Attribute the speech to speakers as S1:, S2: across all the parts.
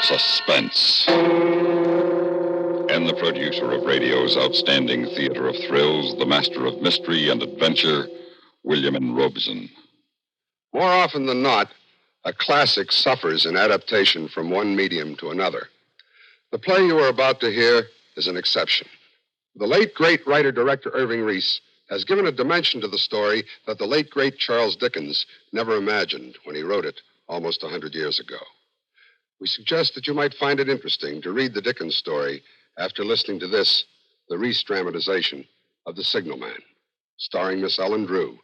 S1: Suspense. And the producer of radio's outstanding theater of thrills, the master of mystery and adventure, William N. Robeson.
S2: More often than not, a classic suffers in adaptation from one medium to another. The play you are about to hear is an exception. The late, great writer-director Irving Reese has given a dimension to the story that the late, great Charles Dickens never imagined when he wrote it almost 100 years ago. We suggest that you might find it interesting to read the Dickens story after listening to this, the Reese dramatization of The Signalman, starring Miss Ellen Drew.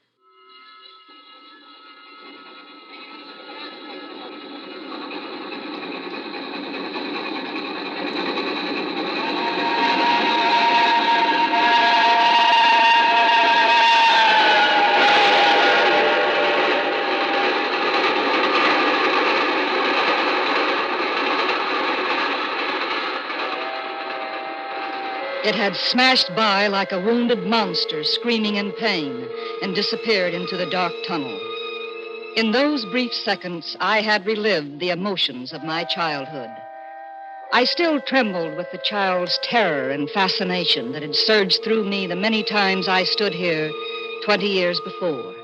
S3: It had smashed by like a wounded monster screaming in pain and disappeared into the dark tunnel. In those brief seconds, I had relived the emotions of my childhood. I still trembled with the child's terror and fascination that had surged through me the many times I stood here 20 years before.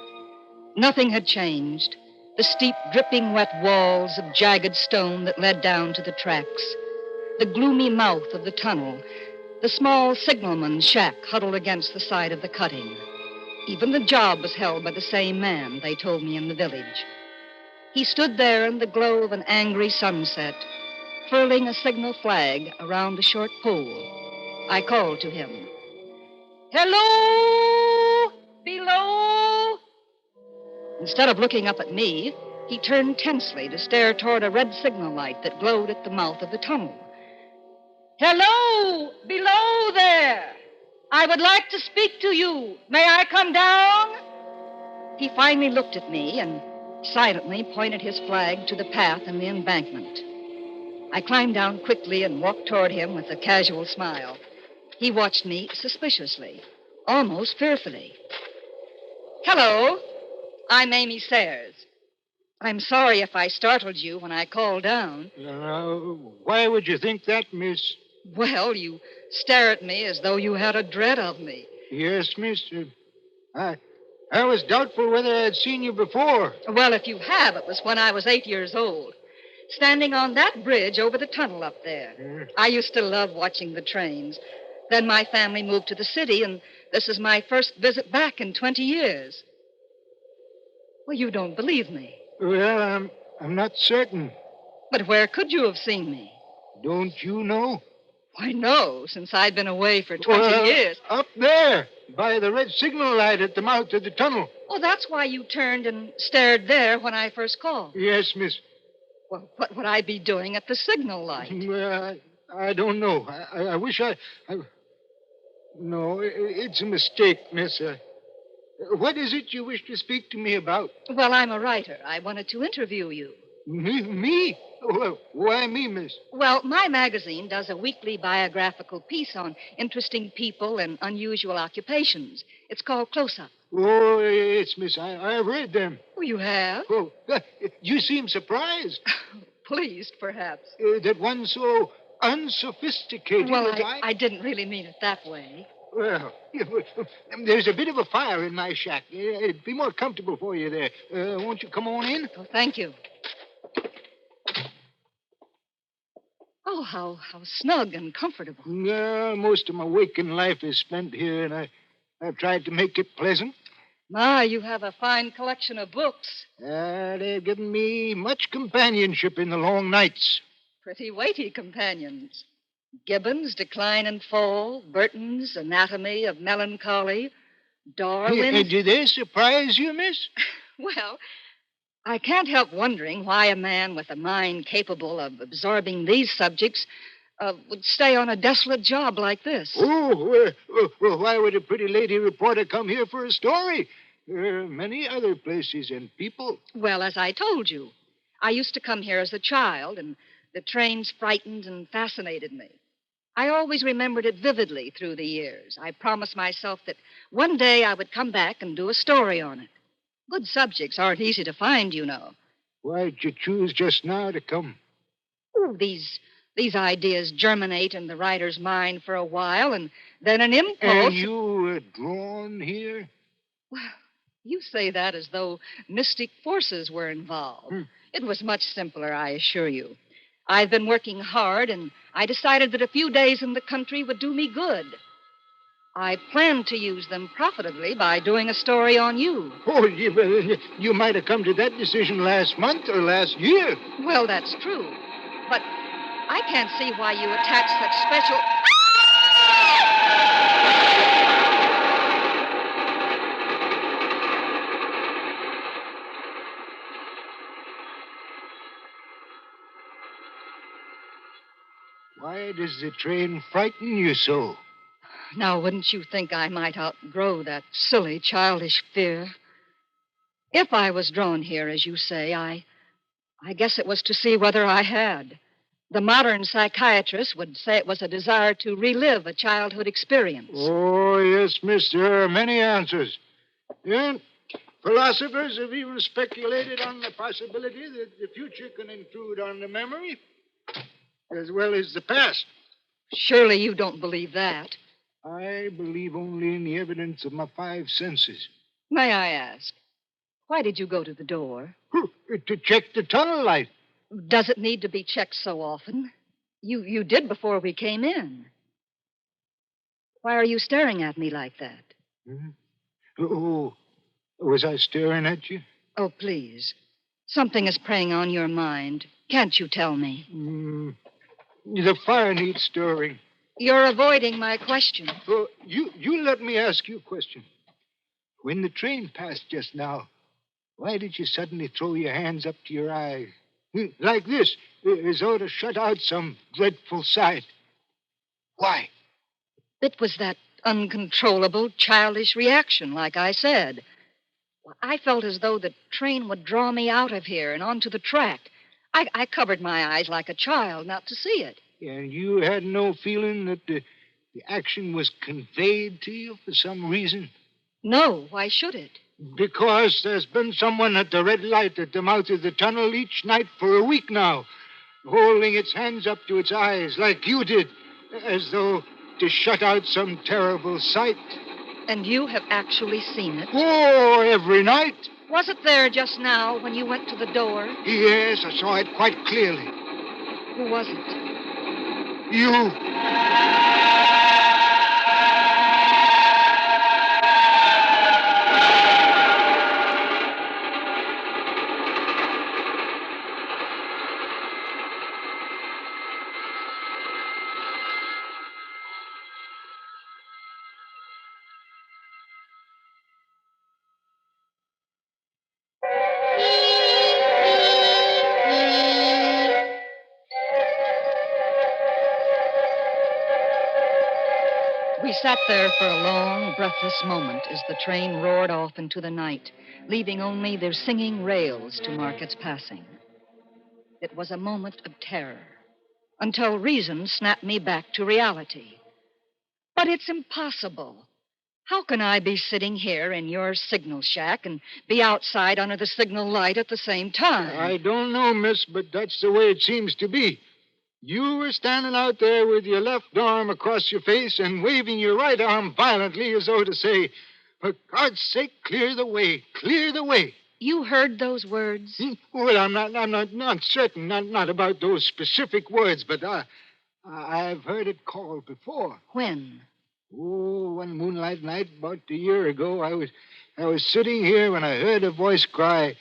S3: Nothing had changed. The steep, dripping wet walls of jagged stone that led down to the tracks, the gloomy mouth of the tunnel, the small signalman's shack huddled against the side of the cutting. Even the job was held by the same man, they told me in the village. He stood there in the glow of an angry sunset, furling a signal flag around the short pole. I called to him. "Hello! Below!" Instead of looking up at me, he turned tensely to stare toward a red signal light that glowed at the mouth of the tunnel. "Hello! Below there! I would like to speak to you. May I come down?" He finally looked at me and silently pointed his flag to the path in the embankment. I climbed down quickly and walked toward him with a casual smile. He watched me suspiciously, almost fearfully. "Hello. I'm Amy Sayers. I'm sorry if I startled you when I called down."
S4: Why would you think that, miss?
S3: Well, you stare at me as though you had a dread of me.
S4: Yes, miss. I was doubtful whether I had seen you before.
S3: Well, if you have, it was when I was 8 years old, standing on that bridge over the tunnel up there. I used to love watching the trains. Then my family moved to the city, and this is my first visit back in 20 years. Well, you don't believe me.
S4: Well, I'm not certain.
S3: But where could you have seen me?
S4: Don't you know?
S3: Why, no, since I'd been away for 20 years.
S4: Up there, by the red signal light at the mouth of the tunnel.
S3: Oh, that's why you turned and stared there when I first called.
S4: Yes, miss.
S3: Well, what would I be doing at the signal light?
S4: Well, I don't know. I wish I... No, it's a mistake, miss. What is it you wish to speak to me about?
S3: Well, I'm a writer. I wanted to interview you.
S4: Me? Well, why me, miss?
S3: Well, my magazine does a weekly biographical piece on interesting people and unusual occupations. It's called Close-Up.
S4: Oh, yes, miss. I've read them.
S3: Oh, you have?
S4: Oh, you seem surprised.
S3: Pleased, perhaps.
S4: That one so unsophisticated
S3: Well,
S4: as
S3: I didn't really mean it that way.
S4: Well, there's a bit of a fire in my shack. It'd be more comfortable for you there. Won't you come on in?
S3: Oh, thank you. Oh, how snug and comfortable.
S4: Most of my waking life is spent here, and I've tried to make it pleasant.
S3: My, you have a fine collection of books.
S4: They've given me much companionship in the long nights.
S3: Pretty weighty companions. Gibbon's Decline and Fall, Burton's Anatomy of Melancholy, Darwin's...
S4: Do they surprise you, miss?
S3: Well, I can't help wondering why a man with a mind capable of absorbing these subjects would stay on a desolate job like this.
S4: Oh, well, why would a pretty lady reporter come here for a story? There are many other places and people.
S3: Well, as I told you, I used to come here as a child, and the trains frightened and fascinated me. I always remembered it vividly through the years. I promised myself that one day I would come back and do a story on it. Good subjects aren't easy to find, you know.
S4: Why'd you choose just now to come?
S3: Oh, these ideas germinate in the writer's mind for a while, and then an impulse...
S4: And you were drawn here?
S3: Well, you say that as though mystic forces were involved. It was much simpler, I assure you. I've been working hard, and I decided that a few days in the country would do me good. I planned to use them profitably by doing a story on you.
S4: Oh, you might have come to that decision last month or last year.
S3: Well, that's true. But I can't see why you attach such special...
S4: Why does the train frighten you so?
S3: Now, wouldn't you think I might outgrow that silly, childish fear? If I was drawn here, as you say, I guess it was to see whether I had. The modern psychiatrist would say it was a desire to relive a childhood experience.
S4: Oh, yes, miss, there are many answers. And philosophers have even speculated on the possibility that the future can intrude on the memory as well as the past.
S3: Surely you don't believe that.
S4: I believe only in the evidence of my five senses.
S3: May I ask, why did you go to the door?
S4: To check the tunnel light.
S3: Does it need to be checked so often? You did before we came in. Why are you staring at me like that?
S4: Oh, was I staring at you?
S3: Oh, please. Something is preying on your mind. Can't you tell me?
S4: The fire needs stirring.
S3: You're avoiding my question.
S4: Oh, you let me ask you a question. When the train passed just now, why did you suddenly throw your hands up to your eyes? Like this, as though to shut out some dreadful sight. Why?
S3: It was that uncontrollable, childish reaction, like I said. I felt as though the train would draw me out of here and onto the track. I covered my eyes like a child not to see it.
S4: And you had no feeling that the action was conveyed to you for some reason?
S3: No, why should it?
S4: Because there's been someone at the red light at the mouth of the tunnel each night for a week now, holding its hands up to its eyes like you did, as though to shut out some terrible sight.
S3: And you have actually seen it?
S4: Oh, every night.
S3: Was it there just now when you went to the door?
S4: Yes, I saw it quite clearly.
S3: Who was it?
S4: You.
S3: We sat there for a long, breathless moment as the train roared off into the night, leaving only their singing rails to mark its passing. It was a moment of terror, until reason snapped me back to reality. But it's impossible. How can I be sitting here in your signal shack and be outside under the signal light at the same time?
S4: I don't know, miss, but that's the way it seems to be. You were standing out there with your left arm across your face and waving your right arm violently as though to say, for God's sake, clear the way, clear the way.
S3: You heard those words?
S4: Well, I'm not certain, not about those specific words, but I've heard it called before.
S3: When?
S4: Oh, one moonlight night about a year ago, I was sitting here when I heard a voice cry,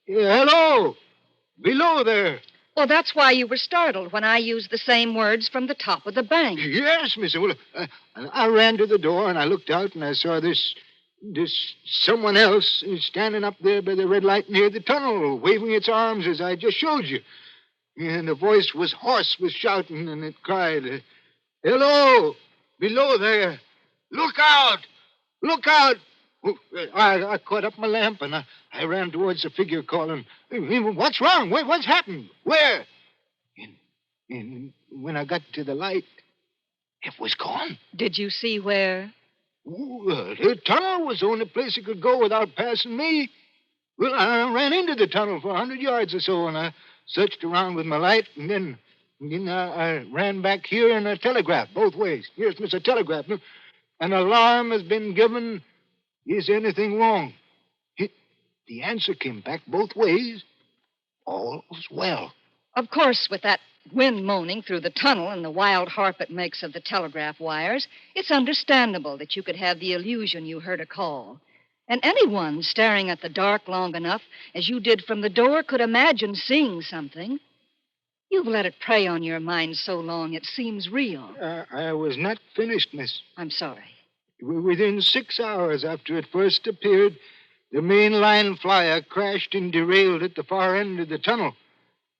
S4: hello, below there.
S3: Well, that's why you were startled when I used the same words from the top of the bank.
S4: Yes, miss. Well, I ran to the door and I looked out and I saw this someone else standing up there by the red light near the tunnel, waving its arms as I just showed you. And the voice was hoarse with shouting and it cried, hello, below there. Look out! Look out! I caught up my lamp and I ran towards the figure calling, what's wrong? What's happened? Where? And when I got to the light, it was gone.
S3: Did you see where?
S4: The tunnel was the only place it could go without passing me. Well, I ran into the tunnel for 100 yards or so, and I searched around with my light, and then Then I ran back here and a telegraph both ways. Yes, Mr. Telegraph. An alarm has been given. Is anything wrong? The answer came back both ways. All's well.
S3: Of course, with that wind moaning through the tunnel and the wild harp it makes of the telegraph wires, it's understandable that you could have the illusion you heard a call. And anyone staring at the dark long enough, as you did from the door, could imagine seeing something. You've let it prey on your mind so long it seems real.
S4: I was not finished, miss.
S3: I'm sorry.
S4: Within 6 hours after it first appeared, the main line flyer crashed and derailed at the far end of the tunnel.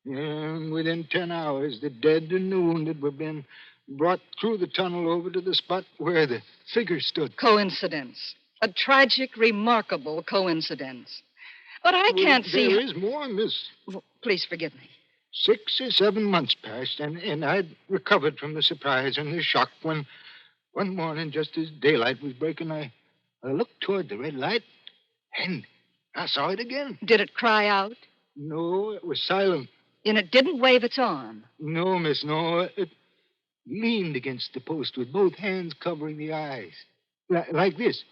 S4: And within 10 hours, the dead and the wounded were being brought through the tunnel over to the spot where the figure stood.
S3: Coincidence. A tragic, remarkable coincidence. But I can't see...
S4: There is more, miss.
S3: Well, please forgive me.
S4: 6 or 7 months passed, and I'd recovered from the surprise and the shock when one morning, just as daylight was breaking, I looked toward the red light, and I saw it again.
S3: Did it cry out?
S4: No, it was silent.
S3: And it didn't wave its arm?
S4: No, miss, no. It leaned against the post with both hands covering the eyes. Like this,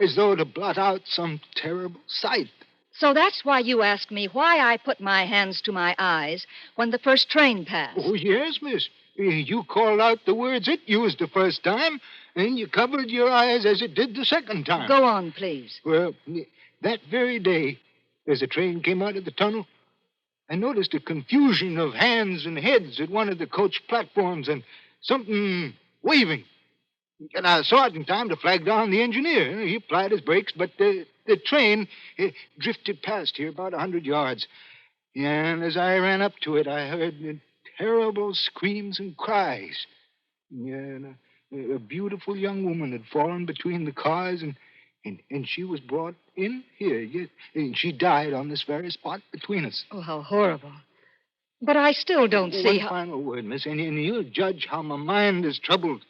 S4: as though to blot out some terrible sight.
S3: So that's why you asked me why I put my hands to my eyes when the first train passed.
S4: Oh, yes, miss. You called out the words it used the first time, and you covered your eyes as it did the second time.
S3: Go on, please.
S4: Well, that very day, as the train came out of the tunnel, I noticed a confusion of hands and heads at one of the coach platforms and something waving. And I saw it in time to flag down the engineer. He applied his brakes, but the train drifted past here about 100 yards. And as I ran up to it, I heard terrible screams and cries. And a beautiful young woman had fallen between the cars, and she was brought in here. Yes, and she died on this very spot between us.
S3: Oh, how horrible. But I still don't see how...
S4: One final word, miss, and you'll judge how my mind is troubled.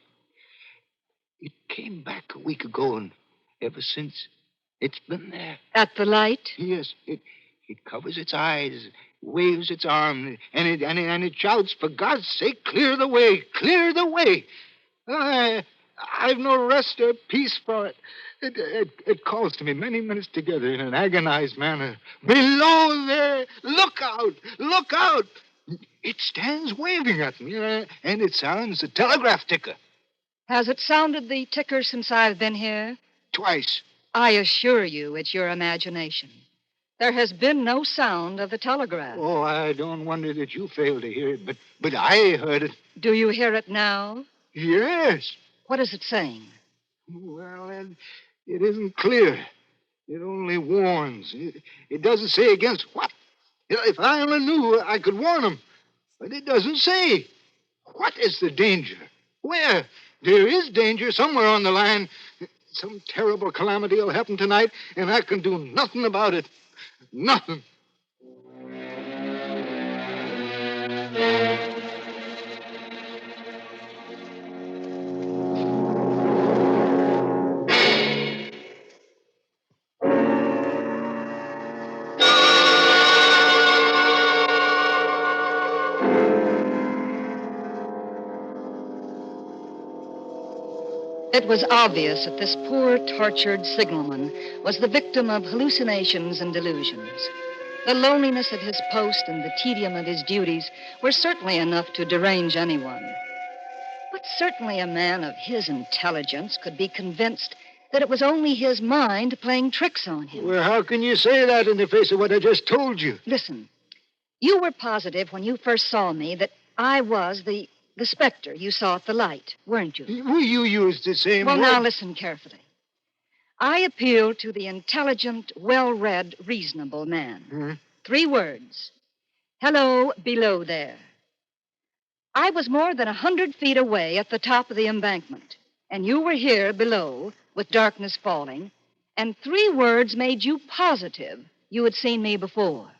S4: It came back a week ago, and ever since, it's been there.
S3: At the light?
S4: Yes, it covers its eyes, waves its arm, and it shouts, for God's sake, clear the way, clear the way. I've no rest or peace for it. It calls to me many minutes together in an agonized manner. Below there, look out, look out. It stands waving at me, and it sounds a telegraph ticker.
S3: Has it sounded the ticker since I've been here?
S4: Twice.
S3: I assure you it's your imagination. There has been no sound of the telegraph.
S4: Oh, I don't wonder that you failed to hear it, but I heard it.
S3: Do you hear it now?
S4: Yes.
S3: What is it saying?
S4: Well, it isn't clear. It only warns. It doesn't say against what. If I only knew, I could warn them. But it doesn't say. What is the danger? Where? There is danger somewhere on the line. Some terrible calamity will happen tonight, and I can do nothing about it. Nothing.
S3: It was obvious that this poor, tortured signalman was the victim of hallucinations and delusions. The loneliness of his post and the tedium of his duties were certainly enough to derange anyone. But certainly a man of his intelligence could be convinced that it was only his mind playing tricks on him.
S4: Well, how can you say that in the face of what I just told you?
S3: Listen, you were positive when you first saw me that I was the specter you saw at the light, weren't you?
S4: Well, you used the same
S3: Well,
S4: word.
S3: now listen carefully. I appeal to the intelligent, well-read, reasonable man.
S4: Hmm?
S3: 3 words. Hello, below there. I was more than 100 feet away at the top of the embankment, and you were here below with darkness falling, and 3 words made you positive you had seen me before.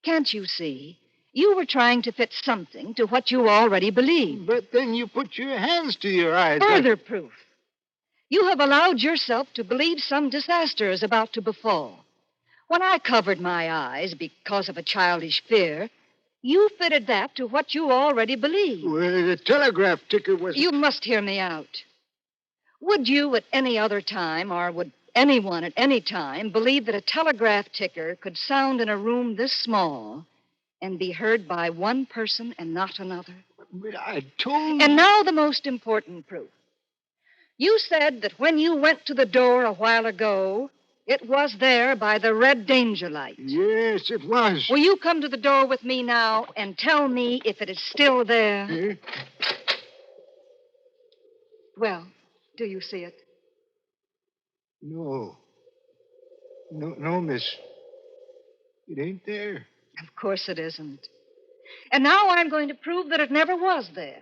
S3: Can't you see? You were trying to fit something to what you already believed.
S4: But then you put your hands to your eyes.
S3: Further proof. You have allowed yourself to believe some disaster is about to befall. When I covered my eyes because of a childish fear, You fitted that to what you already believe.
S4: Well, the telegraph ticker was...
S3: You must hear me out. Would you at any other time, or would anyone at any time, believe that a telegraph ticker could sound in a room this small and be heard by one person and not another?
S4: But I told...
S3: And now the most important proof. You said that when you went to the door a while ago, it was there by the red danger light.
S4: Yes, it was.
S3: Will you come to the door with me now and tell me if it is still there?
S4: Eh?
S3: Well, do you see it?
S4: No. No, miss. It ain't there.
S3: Of course it isn't. And now I'm going to prove that it never was there.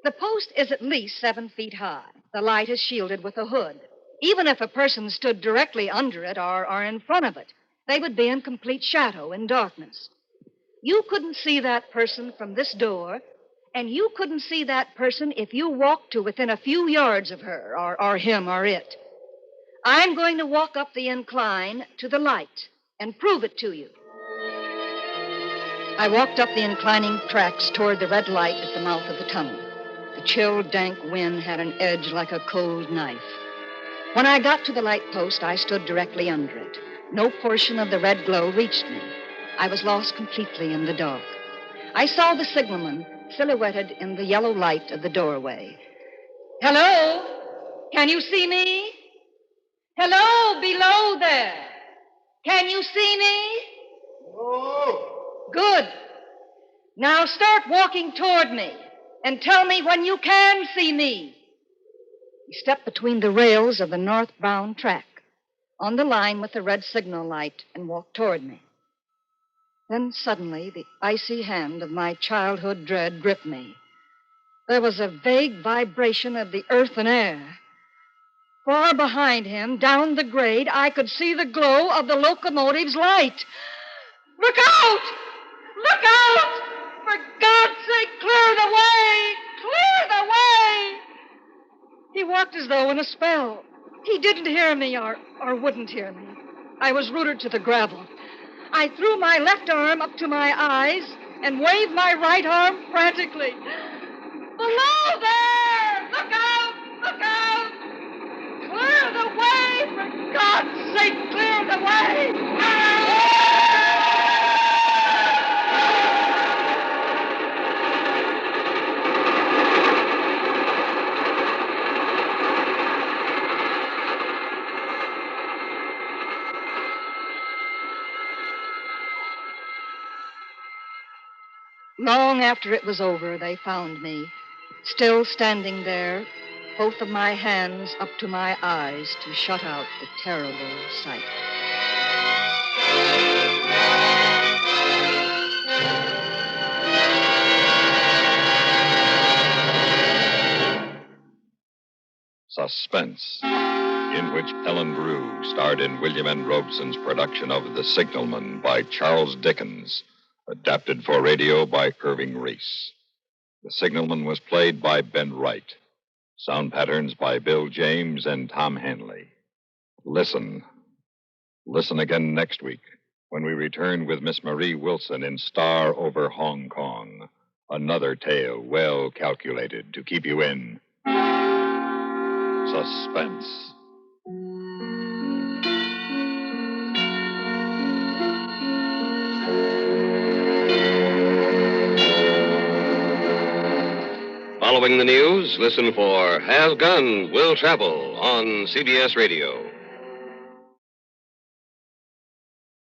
S3: The post is at least 7 feet high. The light is shielded with a hood. Even if a person stood directly under it or in front of it, they would be in complete shadow in darkness. You couldn't see that person from this door, and you couldn't see that person if you walked to within a few yards of her or him or it. I'm going to walk up the incline to the light and prove it to you. I walked up the inclining tracks toward the red light at the mouth of the tunnel. The chill, dank wind had an edge like a cold knife. When I got to the light post, I stood directly under it. No portion of the red glow reached me. I was lost completely in the dark. I saw the signalman silhouetted in the yellow light of the doorway. Hello? Can you see me? Hello, below there. Can you see me?
S4: Oh!
S3: Good. Now start walking toward me and tell me when you can see me. He stepped between the rails of the northbound track on the line with the red signal light and walked toward me. Then suddenly the icy hand of my childhood dread gripped me. There was a vague vibration of the earth and air. Far behind him, down the grade, I could see the glow of the locomotive's light. Look out! Look out! For God's sake, clear the way! Clear the way! He walked as though in a spell. He didn't hear me or wouldn't hear me. I was rooted to the gravel. I threw my left arm up to my eyes and waved my right arm frantically. Below there! Look out! Look out! Clear the way! For God's sake, clear the way! Long after it was over, they found me, still standing there, both of my hands up to my eyes to shut out the terrible sight.
S1: Suspense, in which Ellen Drew starred in William N. Robeson's production of The Signalman by Charles Dickens, adapted for radio by Irving Reese. The Signalman was played by Ben Wright. Sound patterns by Bill James and Tom Hanley. Listen. Listen again next week when we return with Miss Marie Wilson in Star Over Hong Kong. Another tale well calculated to keep you in suspense.
S5: Following the news, listen for Has Gun Will Travel on CBS Radio.